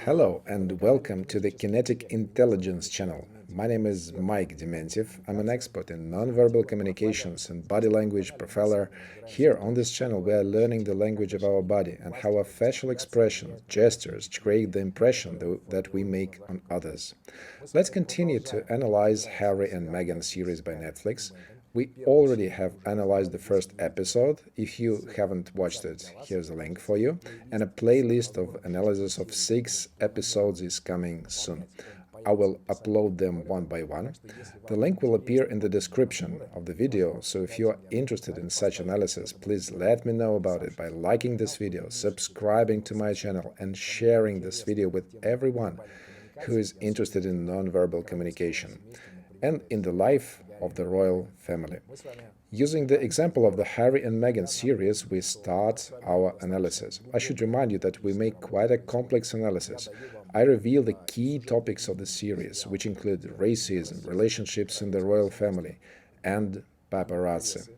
Hello and welcome to the Kinetic Intelligence channel. My name is Mike Dementiev. I'm an expert in nonverbal communications and body language profiler. Here on this channel we are learning the language of our body and how our facial expressions, gestures create the impression that we make on others. Let's continue to analyze Harry and Meghan series by Netflix. We already have analyzed the first episode. If you haven't watched it, here's a link for you. And a playlist of analysis of 6 episodes is coming soon. I will upload them one by one. The link will appear in the description of the video, so if you are interested in such analysis, please let me know about it by liking this video, subscribing to my channel, and sharing this video with everyone who is interested in nonverbal communication and in the life of the royal family. Using the example of the Harry and Meghan series, we start our analysis. I should remind you that we make quite a complex analysis. I reveal the key topics of the series, which include racism, relationships in the royal family, and paparazzi.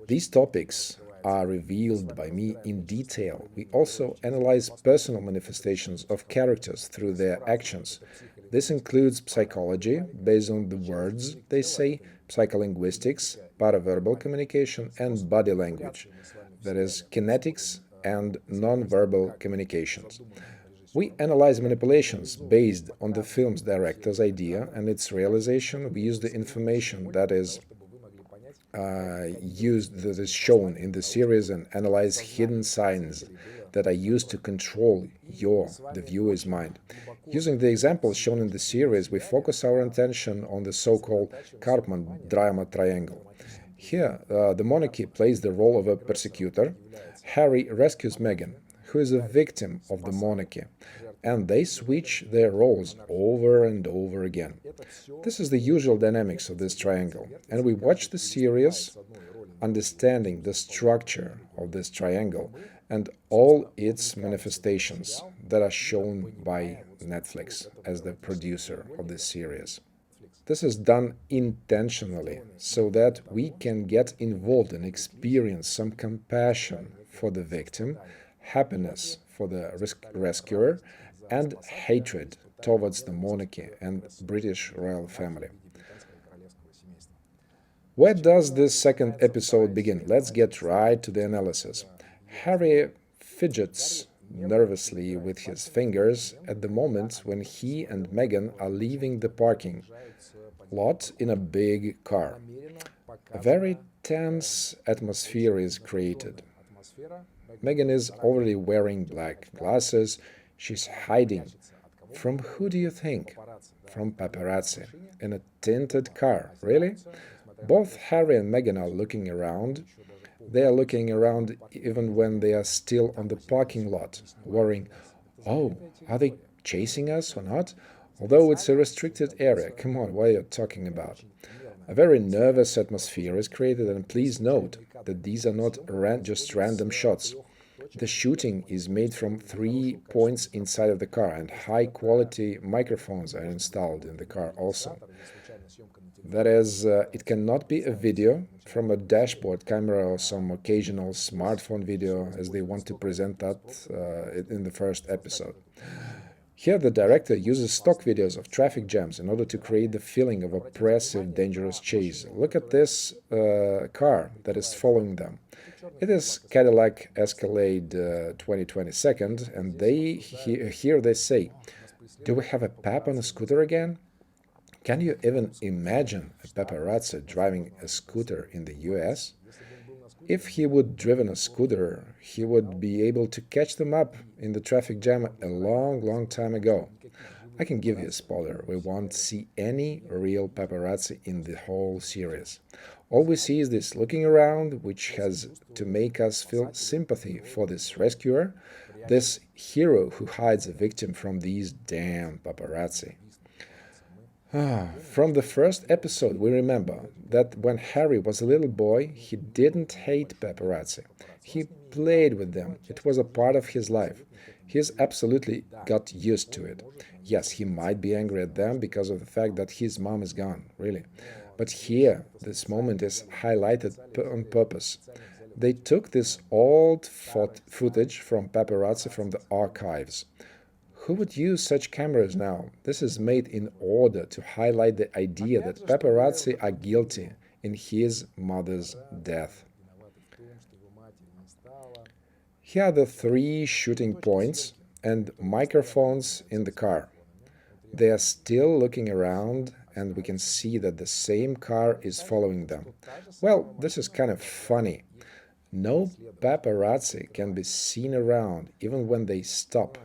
These topics are revealed by me in detail. We also analyze personal manifestations of characters through their actions. This includes psychology, based on the words they say, psycholinguistics, paraverbal communication, and body language, that is, kinetics and nonverbal communications. We analyze manipulations based on the film's director's idea and its realization. We use the information that is shown in the series and analyze hidden signs that are used to control the viewer's mind. Using the examples shown in the series, we focus our attention on the so-called Karpman drama triangle. Here, the monarchy plays the role of a persecutor. Harry rescues Meghan, who is a victim of the monarchy, and they switch their roles over and over again. This is the usual dynamics of this triangle, and we watch the series understanding the structure of this triangle and all its manifestations that are shown by Netflix as the producer of this series. This is done intentionally so that we can get involved and experience some compassion for the victim, happiness for the rescuer, and hatred towards the monarchy and British royal family. Where does this second episode begin? Let's get right to the analysis. Harry fidgets nervously with his fingers at the moment when he and Meghan are leaving the parking lot in a big car. A very tense atmosphere is created. Meghan is already wearing black glasses. She's hiding. From who do you think? From paparazzi. In a tinted car. Really? Both Harry and Meghan are looking around. They are looking around even when they are still on the parking lot, worrying, oh, are they chasing us or not? Although it's a restricted area. Come on, what are you talking about? A very nervous atmosphere is created, and please note that these are not just random shots. The shooting is made from 3 points inside of the car, and high-quality microphones are installed in the car also. That is, it cannot be a video from a dashboard camera or some occasional smartphone video, as they want to present that in the first episode. Here the director uses stock videos of traffic jams in order to create the feeling of oppressive, dangerous chase. Look at this car that is following them. It is Cadillac Escalade 2022, and here they say, do we have a pap on a scooter again? Can you even imagine a paparazzi driving a scooter in the US? If he would driven a scooter, he would be able to catch them up in the traffic jam a long time ago. I can give you a spoiler, we won't see any real paparazzi in the whole series. All we see is this looking around, which has to make us feel sympathy for this rescuer, this hero who hides a victim from these damn paparazzi. From the first episode, we remember that when Harry was a little boy, he didn't hate paparazzi. He played with them. It was a part of his life. He's absolutely got used to it. Yes, he might be angry at them because of the fact that his mom is gone, really. But here, this moment is highlighted on purpose. They took this old footage from paparazzi from the archives. Who would use such cameras now? This is made in order to highlight the idea that paparazzi are guilty in his mother's death. Here are the three shooting points and microphones in the car. They are still looking around, and we can see that the same car is following them. Well, this is kind of funny. No paparazzi can be seen around, even when they stop.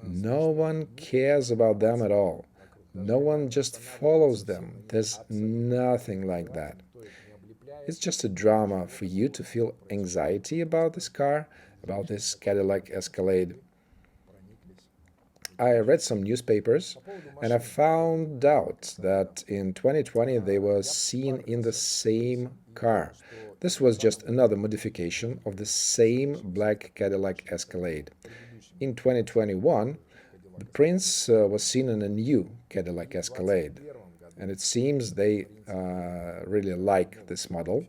No one cares about them at all. No one just follows them. There's nothing like that. It's just a drama for you to feel anxiety about this car, about this Cadillac Escalade. I read some newspapers and I found out that in 2020 they were seen in the same car. This was just another modification of the same black Cadillac Escalade. In 2021, the prince was seen in a new Cadillac Escalade, and it seems they really like this model.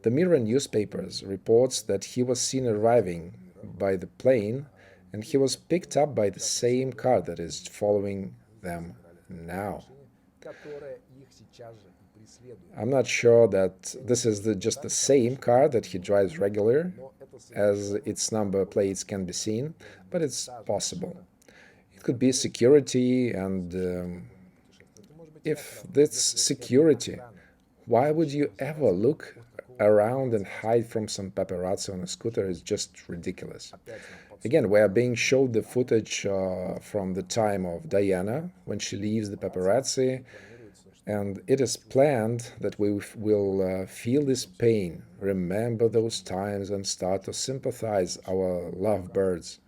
The Mirror newspapers reports that he was seen arriving by the plane, and he was picked up by the same car that is following them now. I'm not sure that this is just the same car that he drives regularly, as its number plates can be seen, but it's possible. It could be security, and if that's security, why would you ever look around and hide from some paparazzi on a scooter? Is just ridiculous. Again, we are being showed the footage from the time of Diana, when she leaves the paparazzi, and it is planned that we will feel this pain, remember those times, and start to sympathize our lovebirds,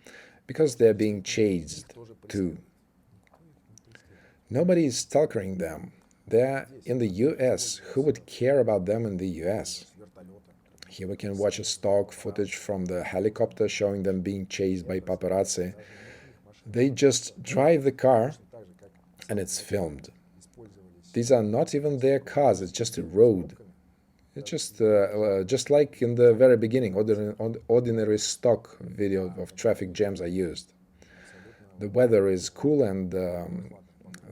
because they're being chased too. Nobody is stalking them. They're in the US. Who would care about them in the US? Here we can watch a stock footage from the helicopter showing them being chased by paparazzi. They just drive the car and it's filmed. These are not even their cars, it's just a road. It's just like in the very beginning, ordinary stock video of traffic jams are used. The weather is cool and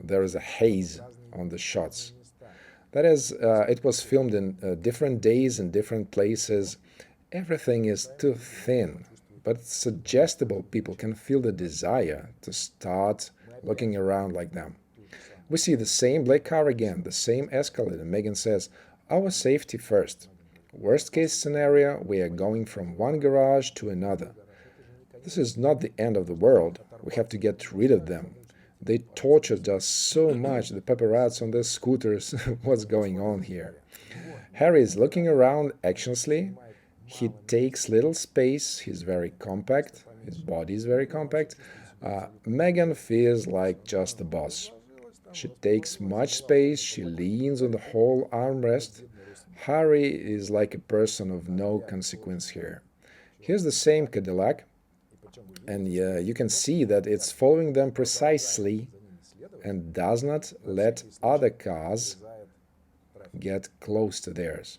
there is a haze on the shots. That is, it was filmed in different days in different places. Everything is too thin, but it's suggestible. People can feel the desire to start looking around like them. We see the same black car again, the same Escalade, and Meghan says, our safety first. Worst case scenario, we are going from one garage to another. This is not the end of the world. We have to get rid of them. They tortured us so much, the paparazzi on their scooters. What's going on here? Harry is looking around anxiously. He takes little space. He's very compact. His body is very compact. Meghan feels like just the boss. She takes much space. She leans on the whole armrest. Harry is like a person of no consequence here. Here's the same Cadillac. And you can see that it's following them precisely and does not let other cars get close to theirs.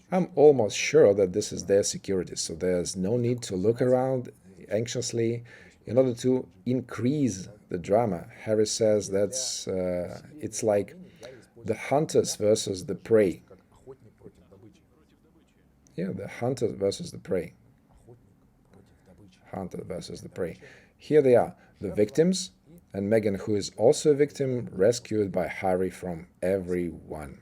I'm almost sure that this is their security, so there's no need to look around anxiously in order to increase the drama. Harry says that's it's like the hunters versus the prey. Yeah, the hunter versus the prey. Hunter versus the prey. Here they are, the victims, and Meghan, who is also a victim, rescued by Harry from everyone.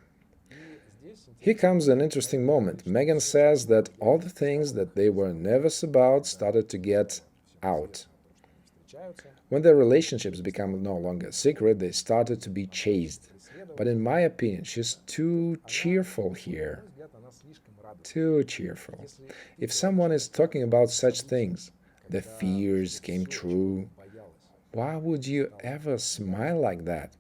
Here comes an interesting moment. Meghan says that all the things that they were nervous about started to get out. When their relationships become no longer secret, they started to be chased. But in my opinion, she's too cheerful here. Too cheerful. If someone is talking about such things, the fears came true, why would you ever smile like that?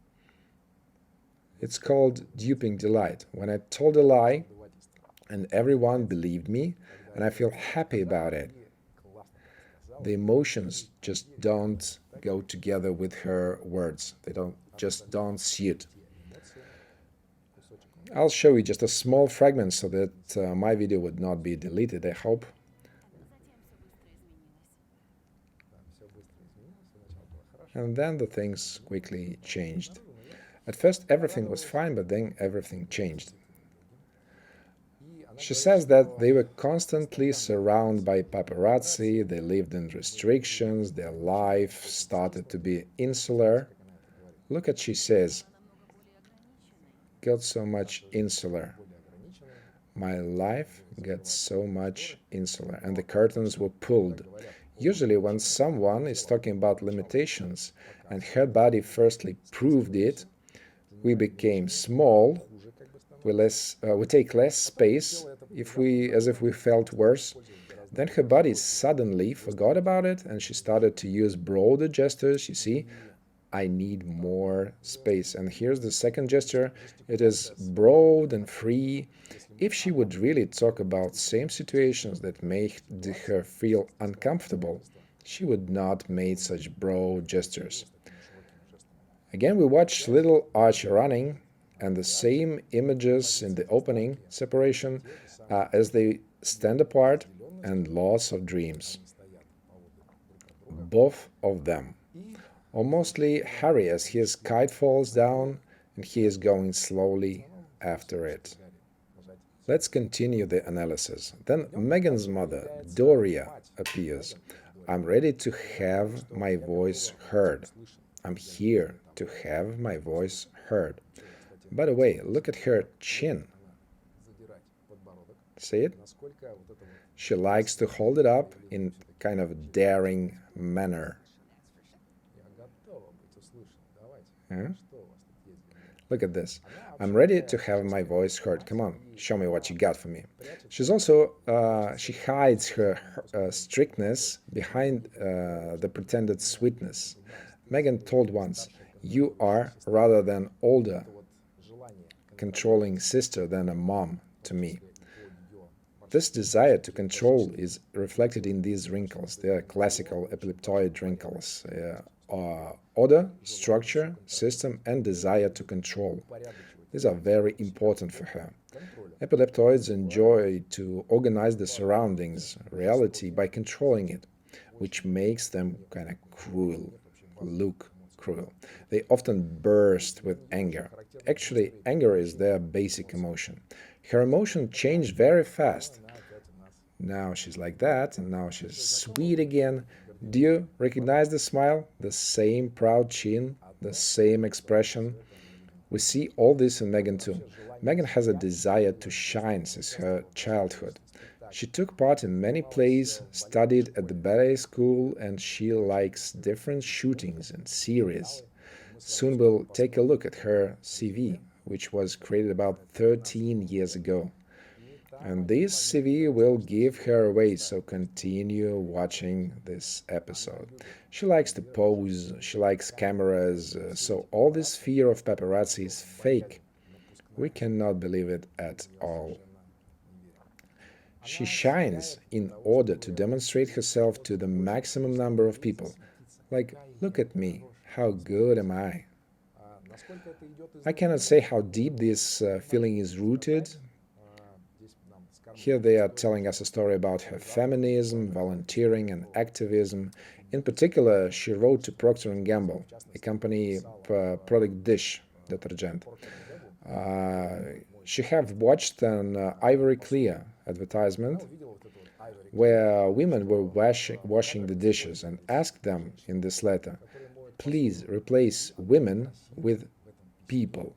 It's called duping delight. When I told a lie and everyone believed me, and I feel happy about it. The emotions just don't go together with her words. They don't suit. I'll show you just a small fragment so that my video would not be deleted, I hope. And then the things quickly changed. At first, everything was fine, but then everything changed. She says that they were constantly surrounded by paparazzi, they lived in restrictions, their life started to be insular. Look at she says, got so much insular. My life got so much insular, and the curtains were pulled. Usually, when someone is talking about limitations, and her body firstly proved it, we became small, we take less space as if we felt worse. Then her body suddenly forgot about it and she started to use broader gestures. You see, I need more space. And here's the second gesture. It is broad and free. If she would really talk about same situations that made her feel uncomfortable, she would not make such broad gestures. Again, we watch little Archie running and the same images in the opening separation as they stand apart and loss of dreams. Both of them. Or mostly Harry as his kite falls down and he is going slowly after it. Let's continue the analysis. Then Meghan's mother, Doria, appears. I'm ready to have my voice heard. I'm here to have my voice heard. By the way, look at her chin. See it? She likes to hold it up in kind of daring manner. Yeah? Look at this. I'm ready to have my voice heard. Come on, show me what you got for me. She hides her strictness behind the pretended sweetness. Meghan told once, you are, rather than older, controlling sister than a mom to me. This desire to control is reflected in these wrinkles. They are classical epileptoid wrinkles. Order, structure, system, and desire to control. These are very important for her. Epileptoids enjoy to organize the surroundings, reality, by controlling it, which makes them kind of cruel, look cruel. They often burst with anger. Actually, anger is their basic emotion. Her emotion changed very fast. Now she's like that, and now she's sweet again. Do you recognize the smile? The same proud chin, the same expression. We see all this in Meghan too. Meghan has a desire to shine since her childhood. She took part in many plays, studied at the ballet school, and she likes different shootings and series. Soon we'll take a look at her CV, which was created about 13 years ago. And this CV will give her away, so continue watching this episode. She likes to pose, she likes cameras, so all this fear of paparazzi is fake. We cannot believe it at all. She shines in order to demonstrate herself to the maximum number of people. Like, look at me, how good am I? I cannot say how deep this feeling is rooted. Here they are telling us a story about her feminism, volunteering, and activism. In particular, she wrote to Procter & Gamble, a company product dish detergent. She have watched an Ivory Clear advertisement where women were washing the dishes and asked them in this letter, please replace women with people,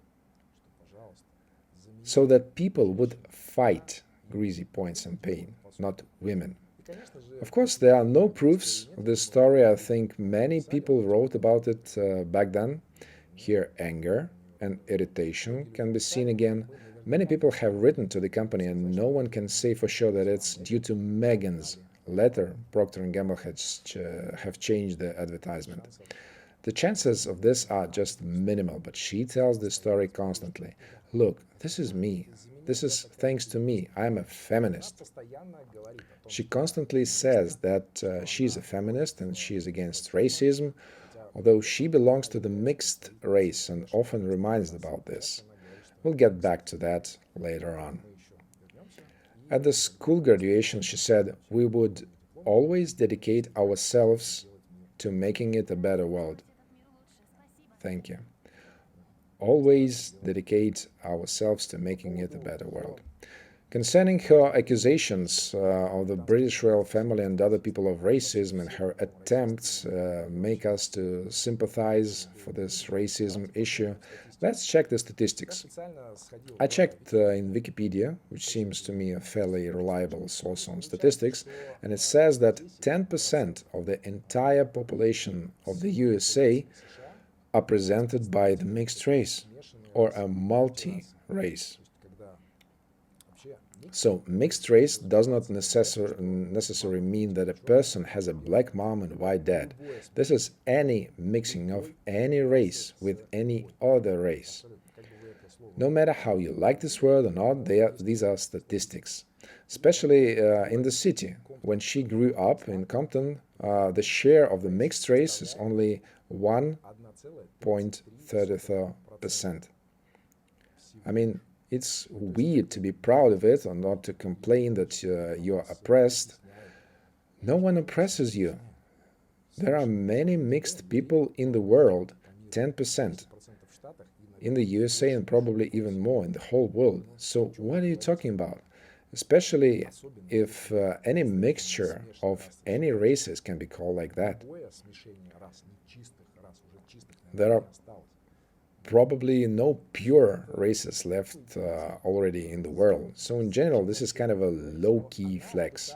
so that people would fight greasy points and pain, not women. Of course, there are no proofs of this story. I think many people wrote about it back then. Here, anger and irritation can be seen again. Many people have written to the company, and no one can say for sure that it's due to Meghan's letter Procter & Gamble have changed the advertisement. The chances of this are just minimal, but she tells this story constantly. Look, this is me. This is thanks to me. I'm a feminist. She constantly says that she's a feminist and she is against racism, although she belongs to the mixed race and often reminds about this. We'll get back to that later on. At the school graduation, she said, we would always dedicate ourselves to making it a better world. Thank you. Always dedicate ourselves to making it a better world. Concerning her accusations of the British royal family and other people of racism and her attempts make us to sympathize for this racism issue, let's check the statistics. I checked in Wikipedia, which seems to me a fairly reliable source on statistics, and it says that 10% of the entire population of the USA are presented by the mixed race or a multi-race. So, mixed race does not necessarily mean that a person has a black mom and white dad. This is any mixing of any race with any other race. No matter how you like this word or not, these are statistics. Especially in the city. When she grew up in Compton, the share of the mixed race is only 1.33%. I mean, it's weird to be proud of it or not to complain that you're oppressed. No one oppresses you. There are many mixed people in the world, 10%, in the USA and probably even more in the whole world. So what are you talking about? Especially if any mixture of any races can be called like that. There are probably no pure races left already in the world. So in general, this is kind of a low-key flex.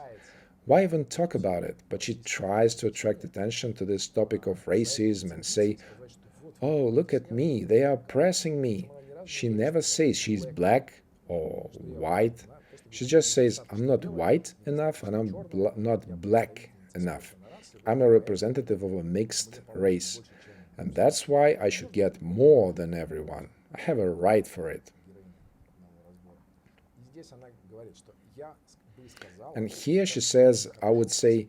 Why even talk about it? But she tries to attract attention to this topic of racism and say, oh, look at me, they are oppressing me. She never says she's black or white. She just says, I'm not white enough and I'm not black enough. I'm a representative of a mixed race. And that's why I should get more than everyone. I have a right for it. And here she says, I would say,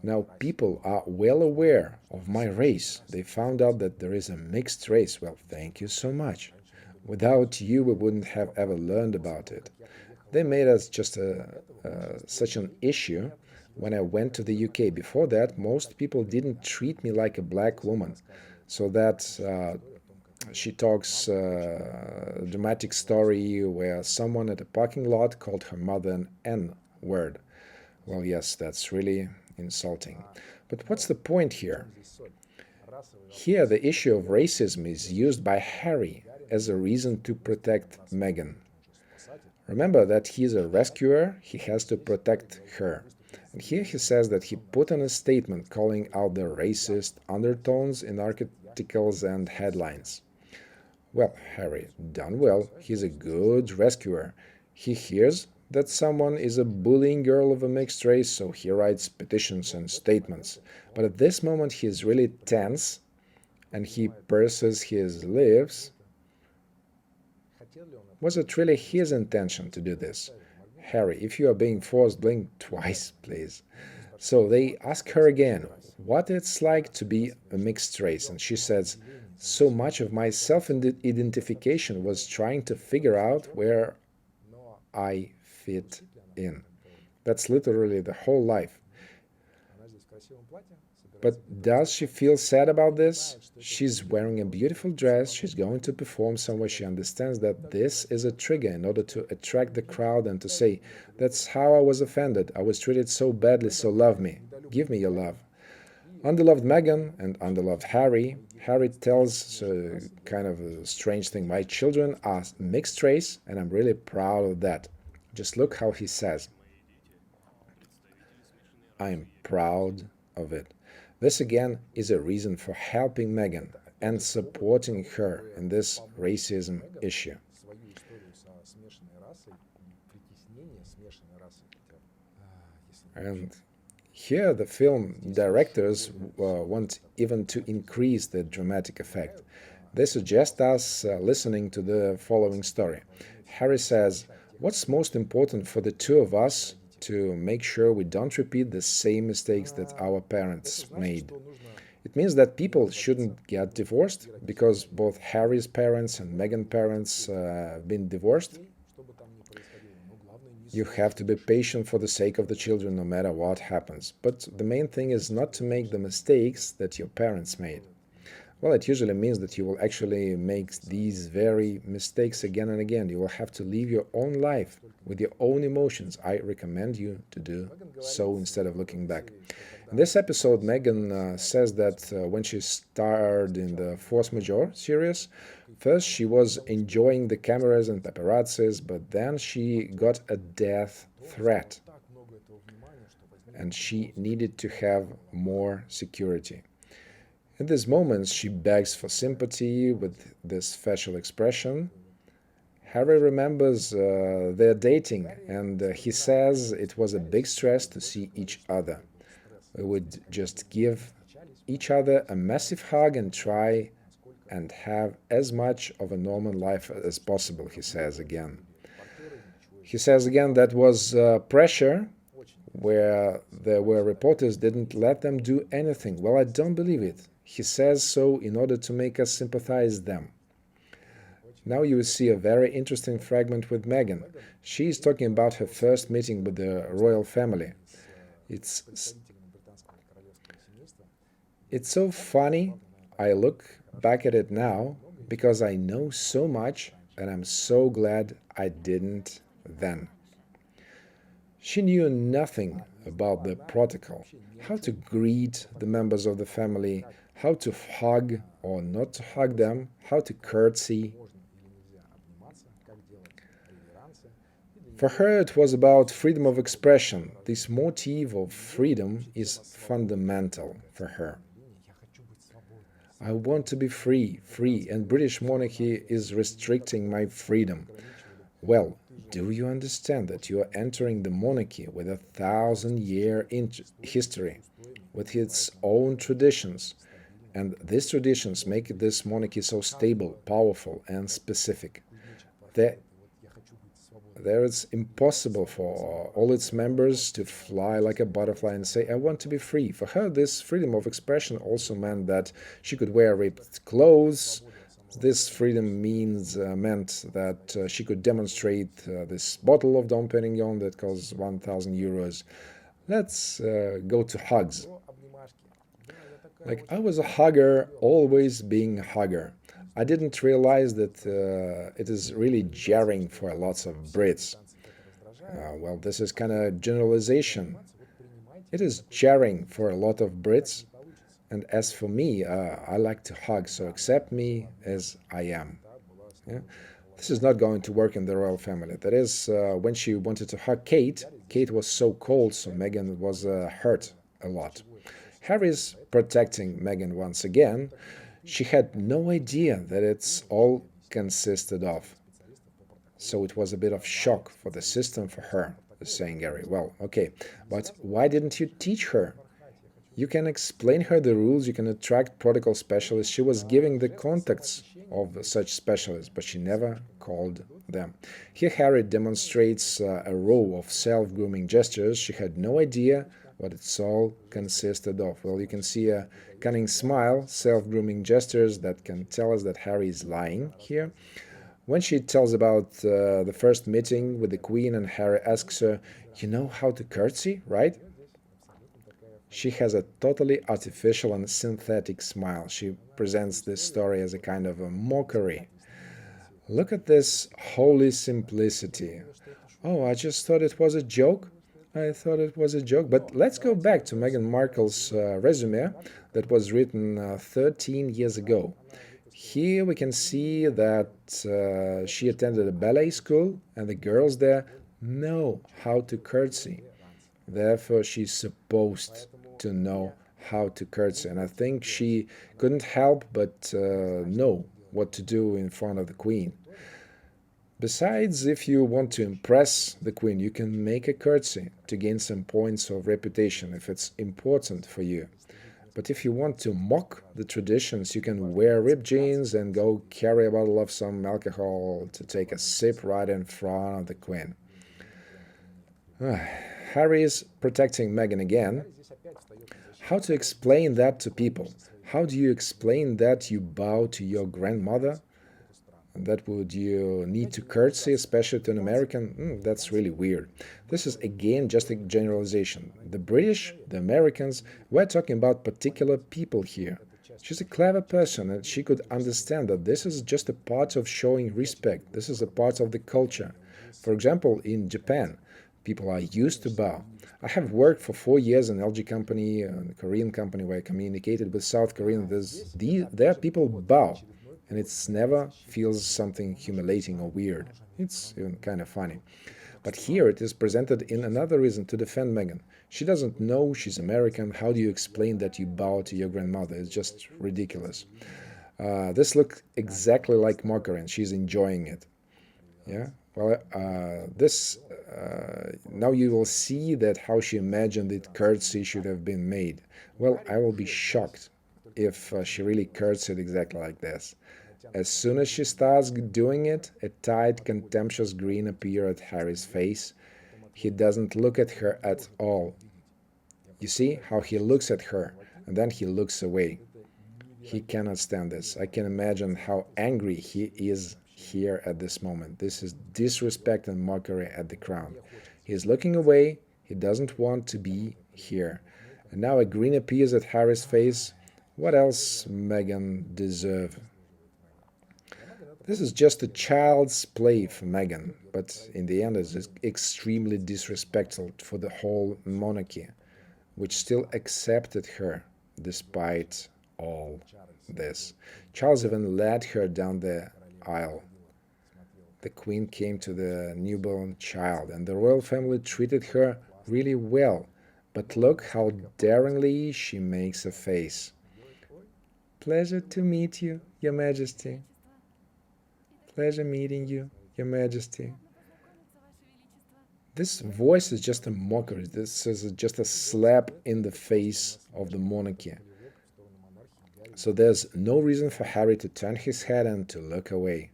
now people are well aware of my race. They found out that there is a mixed race. Well, thank you so much. Without you, we wouldn't have ever learned about it. They made us just such an issue when I went to the UK. Before that, most people didn't treat me like a black woman. So that she talks a dramatic story where someone at a parking lot called her mother an N-word. Well, yes, that's really insulting. But what's the point here? Here, the issue of racism is used by Harry as a reason to protect Meghan. Remember that he's a rescuer, he has to protect her. And here he says that he put in a statement calling out the racist undertones in articles and headlines. Well, Harry, done well. He's a good rescuer. He hears that someone is a bullying girl of a mixed race, so he writes petitions and statements. But at this moment he is really tense and he purses his lips. Was it really his intention to do this? Harry, if you are being forced, blink twice, please. So they ask her again what it's like to be a mixed race, and she says, so much of my self-identification was trying to figure out where I fit in. That's literally the whole life. But does she feel sad about this? She's wearing a beautiful dress, she's going to perform somewhere, she understands that this is a trigger in order to attract the crowd and to say, that's how I was offended, I was treated so badly, so love me, give me your love. Underloved Meghan and underloved Harry. Harry tells kind of a strange thing, my children are mixed race and I'm really proud of that. Just look how he says, I'm proud of it. This again is a reason for helping Meghan and supporting her in this racism issue. And here the film directors want even to increase the dramatic effect. They suggest us listening to the following story. Harry says, what's most important for the two of us to make sure we don't repeat the same mistakes that our parents made? It means that people shouldn't get divorced because both Harry's parents and Meghan's parents have been divorced. You have to be patient for the sake of the children no matter what happens. But the main thing is not to make the mistakes that your parents made. Well, it usually means that you will actually make these very mistakes again and again. You will have to live your own life with your own emotions. I recommend you to do so instead of looking back. In this episode, Meghan says that when she starred in the Force Majeure series, first she was enjoying the cameras and paparazzis, but then she got a death threat and she needed to have more security. In these moments, she begs for sympathy with this facial expression. Harry remembers their dating, and he says it was a big stress to see each other. We would just give each other a massive hug and try and have as much of a normal life as possible, he says again. He says again that was pressure where there were reporters didn't let them do anything. Well, I don't believe it. He says so in order to make us sympathize them. Now you will see a very interesting fragment with Meghan. She is talking about her first meeting with the royal family. It's so funny. I look back at it now because I know so much and I'm so glad I didn't then. She knew nothing about the protocol, how to greet the members of the family, how to hug or not to hug them, how to curtsy. For her, it was about freedom of expression. This motif of freedom is fundamental for her. I want to be free, and British monarchy is restricting my freedom. Well, do you understand that you are entering the monarchy with a 1,000-year history, with its own traditions, and these traditions make this monarchy so stable, powerful, and specific. There it's impossible for all its members to fly like a butterfly and say, I want to be free. For her, this freedom of expression also meant that she could wear ripped clothes. This freedom meant that she could demonstrate this bottle of Dom Perignon that costs 1,000 euros. Let's go to hugs. Like, I was a hugger, always being a hugger. I didn't realize that it is really jarring for lots of Brits. Well, this is kind of generalization. It is jarring for a lot of Brits. And as for me, I like to hug, so accept me as I am. Yeah? This is not going to work in the royal family. That is, when she wanted to hug Kate, Kate was so cold, so Meghan was hurt a lot. Harry's protecting Meghan once again. She had no idea that it's all consisted of. So it was a bit of shock for the system for her, saying Harry. Well, okay, but why didn't you teach her? You can explain her the rules, you can attract protocol specialists. She was giving the contacts of such specialists, but she never called them. Here Harry demonstrates a row of self-grooming gestures. She had no idea what it's all consisted of. Well, you can see a cunning smile, self-grooming gestures that can tell us that Harry is lying here. When she tells about the first meeting with the Queen and Harry asks her, you know how to curtsy, right? She has a totally artificial and synthetic smile. She presents this story as a kind of a mockery. Look at this holy simplicity. Oh, I just thought it was a joke. I thought it was a joke. But let's go back to Meghan Markle's resume that was written 13 years ago. Here we can see that she attended a ballet school and the girls there know how to curtsy. Therefore, she's supposed to know how to curtsy. And I think she couldn't help but know what to do in front of the Queen. Besides, if you want to impress the Queen, you can make a curtsy to gain some points of reputation if it's important for you. But if you want to mock the traditions, you can wear ripped jeans and go carry a bottle of some alcohol to take a sip right in front of the Queen. Harry is protecting Meghan again. How to explain that to people? How do you explain that you bow to your grandmother? That would you need to curtsy, especially to an American? That's really weird. This is again just a generalization. The British, the Americans, we're talking about particular people here. She's a clever person and she could understand that this is just a part of showing respect. This is a part of the culture. For example, in Japan, people are used to bow. I have worked for 4 years in LG company, a Korean company where I communicated with South Korean. There people bow, and it's never feels something humiliating or weird. It's even kind of funny. But here it is presented in another reason to defend Meghan. She doesn't know she's American. How do you explain that you bow to your grandmother? It's just ridiculous. This looks exactly like mockery, and she's enjoying it. Yeah. Well, this now you will see that how she imagined that curtsy should have been made. Well, I will be shocked if she really curtsied exactly like this. As soon as she starts doing it, a tight, contemptuous grin appears at Harry's face. He doesn't look at her at all. You see how he looks at her, and then he looks away. He cannot stand this. I can imagine how angry he is here at this moment. This is disrespect and mockery at the crown. He is looking away. He doesn't want to be here. And now a grin appears at Harry's face. What else Meghan deserve? This is just a child's play for Meghan, but in the end it's extremely disrespectful for the whole monarchy, which still accepted her despite all this. Charles even led her down the aisle. The Queen came to the newborn child, and the royal family treated her really well. But look how daringly she makes a face. Pleasure to meet you, Your Majesty. Pleasure meeting you, Your Majesty. This voice is just a mockery. This is just a slap in the face of the monarchy. So there's no reason for Harry to turn his head and to look away.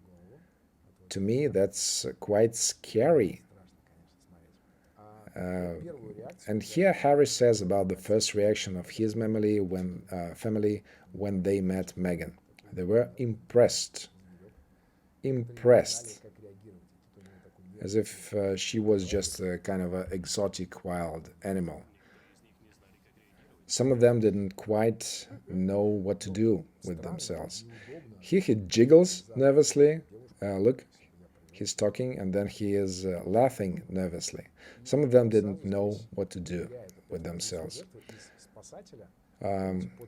To me, that's quite scary. And here Harry says about the first reaction of his family when they met Meghan. They were impressed. Impressed. As if she was just a kind of an exotic wild animal. Some of them didn't quite know what to do with themselves. Here he jiggles nervously. Look, he's talking and then he is laughing nervously. Some of them didn't know what to do with themselves.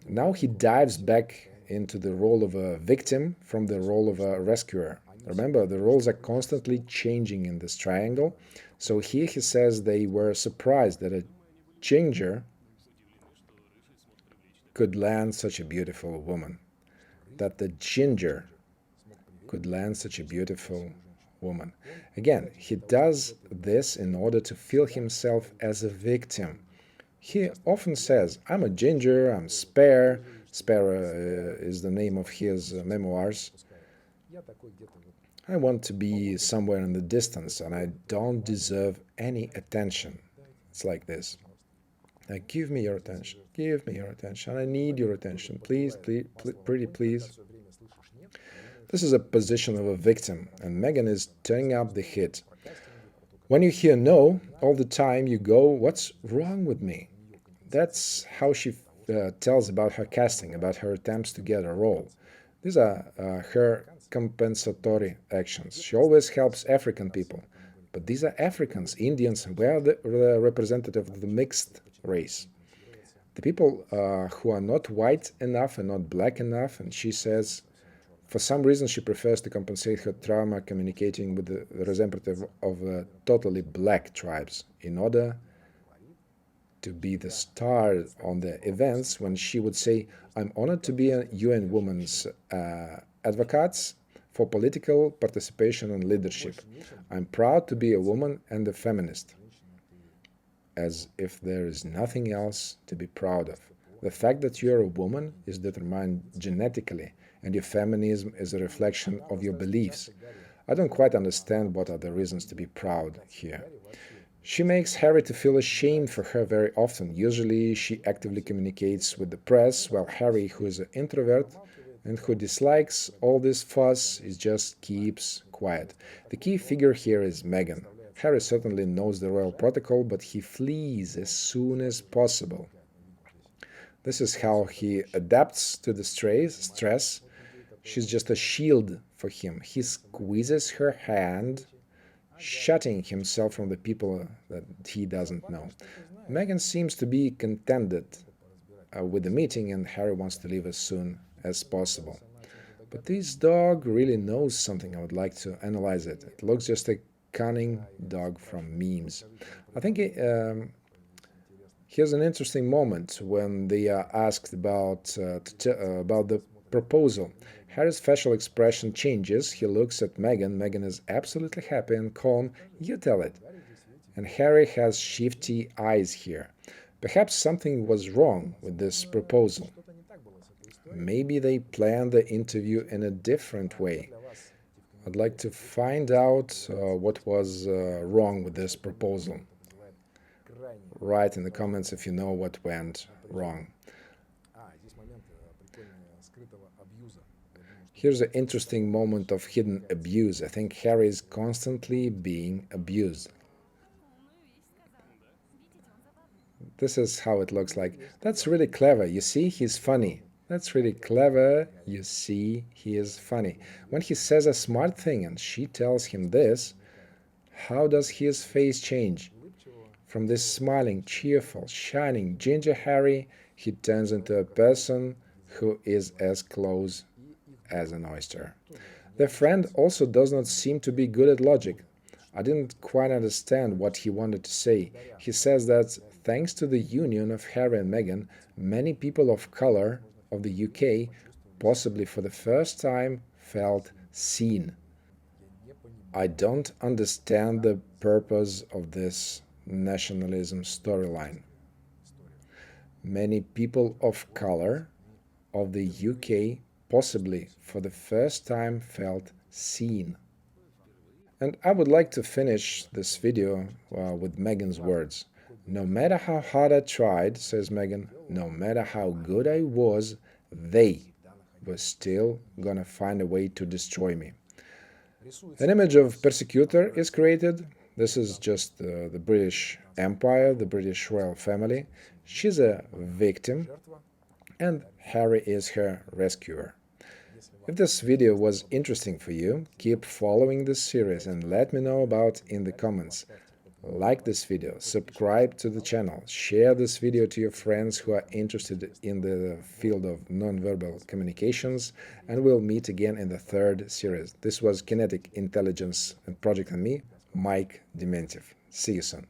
Now he dives back into the role of a victim from the role of a rescuer. Remember, the roles are constantly changing in this triangle. So here he says they were surprised that a ginger could land such a beautiful woman. That the ginger could land such a beautiful woman. Again, he does this in order to feel himself as a victim. He often says, I'm a ginger, I'm spare. Spare is the name of his memoirs. I want to be somewhere in the distance and I don't deserve any attention. It's like this. Like, give me your attention. Give me your attention. I need your attention. Please, please, pretty please. This is a position of a victim, and Meghan is turning up the heat. When you hear no all the time, you go, what's wrong with me? That's how she tells about her casting, about her attempts to get a role. These are her compensatory actions. She always helps African people. But these are Africans, Indians, and we are the representative of the mixed race. The people who are not white enough and not black enough, and she says, for some reason she prefers to compensate her trauma communicating with the representative of totally black tribes in order to be the star on the events when she would say, I'm honored to be a UN Women's Advocates for political participation and leadership. I'm proud to be a woman and a feminist. As if there is nothing else to be proud of. The fact that you're a woman is determined genetically, and your feminism is a reflection of your beliefs. I don't quite understand what are the reasons to be proud here. She makes Harry to feel ashamed for her very often. Usually she actively communicates with the press, while Harry, who is an introvert and who dislikes all this fuss, just keeps quiet. The key figure here is Meghan. Harry certainly knows the royal protocol, but he flees as soon as possible. This is how he adapts to the stress. She's just a shield for him. He squeezes her hand, shutting himself from the people that he doesn't know. Meghan seems to be contented with the meeting, and Harry wants to leave as soon as possible. But this dog really knows something. I would like to analyze it. It looks just a cunning dog from memes. I think here's an interesting moment when they are asked about the proposal. Harry's facial expression changes. He looks at Meghan. Meghan is absolutely happy and calm. You tell it. And Harry has shifty eyes here. Perhaps something was wrong with this proposal. Maybe they planned the interview in a different way. I'd like to find out what was wrong with this proposal. Write in the comments if you know what went wrong. Here's an interesting moment of hidden abuse. I think Harry is constantly being abused. This is how it looks like. That's really clever. You see, he's funny. That's really clever. You see, he is funny. When he says a smart thing and she tells him this, how does his face change? From this smiling, cheerful, shining ginger Harry, he turns into a person who is as close as an oyster. The friend also does not seem to be good at logic. I didn't quite understand what he wanted to say. He says that thanks to the union of Harry and Meghan, many people of color of the UK, possibly for the first time, felt seen. I don't understand the purpose of this nationalism storyline. Many people of color of the UK, possibly for the first time, felt seen. And I would like to finish this video with Meghan's words. No matter how hard I tried, says Meghan, no matter how good I was, they were still gonna find a way to destroy me. An image of persecutor is created. This is just the British Empire, the British royal family. She's a victim, and Harry is her rescuer. If this video was interesting for you, keep following this series and let me know about in the comments. Like this video, subscribe to the channel, share this video to your friends who are interested in the field of nonverbal communications, and we'll meet again in the third series. This was Kinetic Intelligence and Project and me, Mike Dementiev. See you soon.